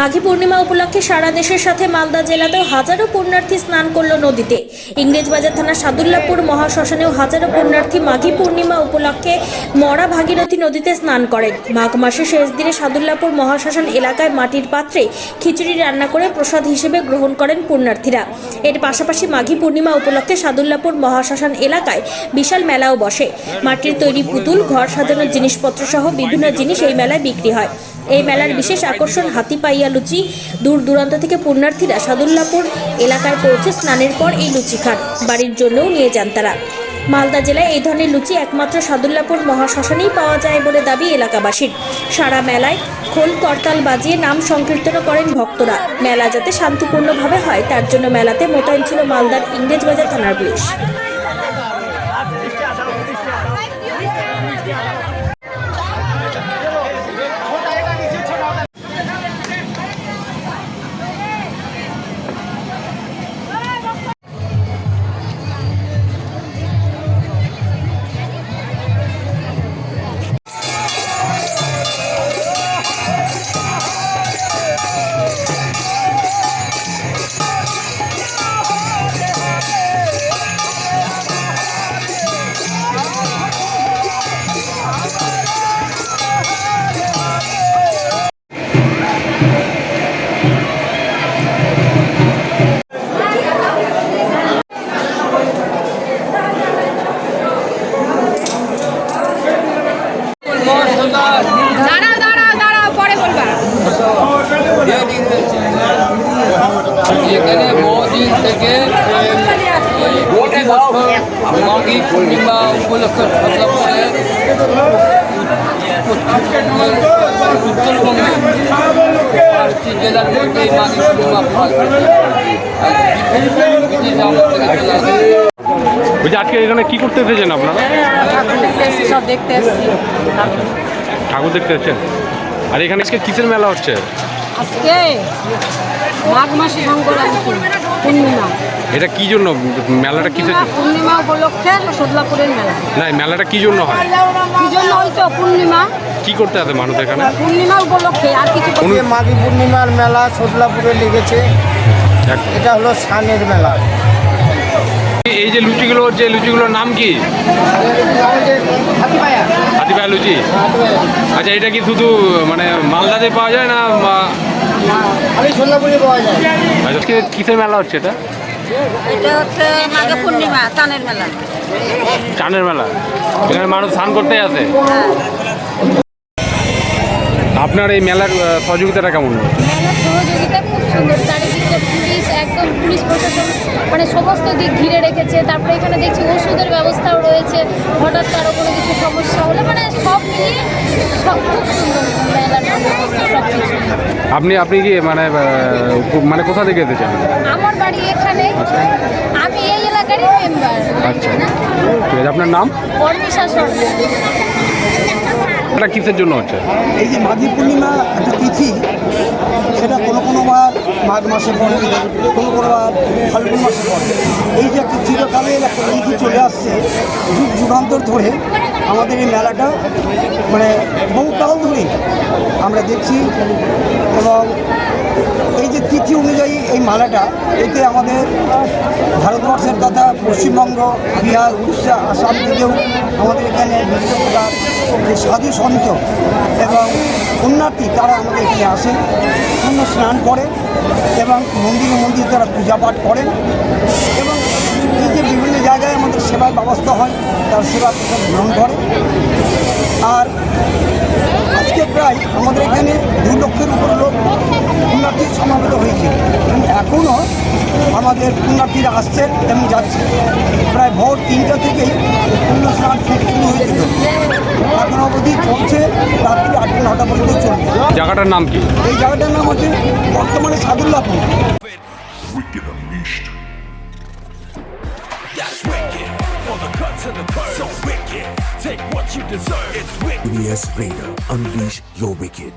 মাঘী পূর্ণিমা উপলক্ষে সারা দেশের সাথে মালদা জেলাতেও হাজারো পুণ্যার্থী স্নান করল নদীতে। ইংরেজবাজার থানার সাদুল্লাপুর মহাশ্মশানেও হাজারো পুণ্যার্থী মাঘী পূর্ণিমা উপলক্ষে মরা ভাগীরথী নদীতে স্নান করেন। মাঘ মাসের শেষ দিনে সাদুল্লাপুর মহাশ্মশান এলাকায় মাটির পাত্রে খিচুড়ি রান্না করে প্রসাদ হিসেবে গ্রহণ করেন পুণ্যার্থীরা। এর পাশাপাশি মাঘী পূর্ণিমা উপলক্ষে সাদুল্লাপুর মহাশ্মশান এলাকায় বিশাল মেলাও বসে। মাটির তৈরি পুতুল, ঘর সাজানোর জিনিসপত্র সহ বিভিন্ন জিনিস এই মেলায় বিক্রি হয়। এই মেলার বিশেষ আকর্ষণ হাতি পাইয়া লুচি। দূর দূরান্ত থেকে পুণ্যার্থীরা সাদুল্লাপুর এলাকায় পৌঁছে স্নানের পর এই লুচি খান, বাড়ির জন্যও নিয়ে যান তারা। মালদা জেলায় এই ধরনের লুচি একমাত্র সাদুল্লাপুর মহাশ্মশানেই পাওয়া যায় বলে দাবি এলাকাবাসীর। সারা মেলায় খোল করতাল বাজিয়ে নাম সংকীর্তন করেন ভক্তরা। মেলা যাতে শান্তিপূর্ণভাবে হয় তার জন্য মেলাতে মোতায়েন ছিল মালদার ইংরেজবাজার থানার পুলিশ। পরে বলবা। এখানে বহুদিন থেকে প্রতি বছর মাঘী পূর্ণিমা উপলক্ষে সদলাপুরে উত্তরবঙ্গে 5টি জেলার মধ্যে মাঘী পূর্ণিমা বলছি আজকে এখানে কি করতে এসেছেন আপনারা? সব দেখতে এসেছি, ঠাকুর দেখতে এসেছেন। আর এখানে আজকে কিসের মেলা হচ্ছে? আজকে মাঘ মাসে সংক্রান্তি পূর্ণিমা। এটা কি জন্য মেলাটা কিসের জন্য? পূর্ণিমা উপলক্ষে সোদলাপুরের মেলা। না, এই মেলাটা কি জন্য হয়? কি জন্য ওই তো পূর্ণিমা। কি করতে আসে মানুষ এখানে? পূর্ণিমা উপলক্ষে আর কিছু। মাঘী পূর্ণিমার মেলা সোদলাপুরে লেগেছে। এটা হলো সানের মেলা। এই যে লুচিগুলো হচ্ছে, লুচিগুলোর নাম কি? হাতিপায়া লুচি। আচ্ছা, এটা কি শুধু মানে মালদাতে পাওয়া যায় না? সোদলাপুরে পাওয়া যায়। আজকে কিসের মেলা হচ্ছে এটা? এটা হচ্ছে মাঘী পূর্ণিমা চানের মেলা। চানের মেলা। এখানে মানুষ স্নান করতে আসে। আপনার এই মেলার সহযোগিতাটা কেমন? মেলার সহযোগিতা খুব সুন্দর। চারিদিকে পুলিশ, একদম পুলিশ প্রশাসন মানে সমস্ত দিক ঘিরে রেখেছে। তারপরে এখানে দেখছি ওষুধের ব্যবস্থাও রয়েছে। হঠাৎ কারো কোনো কিছু সমস্যা হলে মানে সব মিলিয়ে সব খুব সুন্দর মেলার ব্যবস্থা সব কিছু। আপনি কি মানে কোথা থেকে এসেছেন? আমার বাড়ি এখানে, আমি এই এলাকারই মেম্বার। আচ্ছা, ঠিক আছে। আপনার নাম? পরমিশা সরকার। এটা কিসের জন্য হচ্ছে? এই যে মাঘী পূর্ণিমা একটা তিথি, সেটা কোনো বার মাঘ মাসে পড়ে, কোনো বার ফাল্গুন মাসে পড়ে। এই যে একটা চিরকালের একটা তিথি চলে আসছে, যুগ যুগান্তর ধরে আমাদের এই মেলাটা মানে বহুকাল ধরে আমরা দেখছি। এবং এই যে তিথি অনুযায়ী এই মেলাটা, এতে আমাদের ভারতবর্ষের তথা পশ্চিমবঙ্গ, বিহার, উড়িষ্যা, আসাম থেকেও আমাদের এখানে বিভিন্ন প্রকার যে সাধু সন্ত এবং পুণ্যার্থী তারা আমাদের এখানে আসেন, পুণ্য স্নান করেন এবং মন্দিরে তারা পূজা পাঠ করেন। এবং এই যে বিভিন্ন জায়গায় আমাদের সেবার ব্যবস্থা হয়, তার সেবা প্রসাদ গ্রহণ করে। আর আজকে প্রায় আমাদের এখানে 2 লক্ষের উপর লোক পুণ্যার্থী সমাবেত হয়েছে। এবং এখনও আমাদের পুণ্যার্থীরা আসছেন এবং যাচ্ছে। প্রায় ভোর 3টা থেকেই পুণ্য স্নান শুরু হয়েছিল, এখন অবধি চলছে, রাত্রি 8-9টা পর্যন্ত চলবে। জায়গাটার নাম কি? এই জায়গাটার নাম হচ্ছে বর্তমানে Sadullapur. Wicked Unleashed. That's wicked. All the cuts and the curves. So wicked. Take what you deserve. It's wicked. EBS Radio. Unleash your wicked.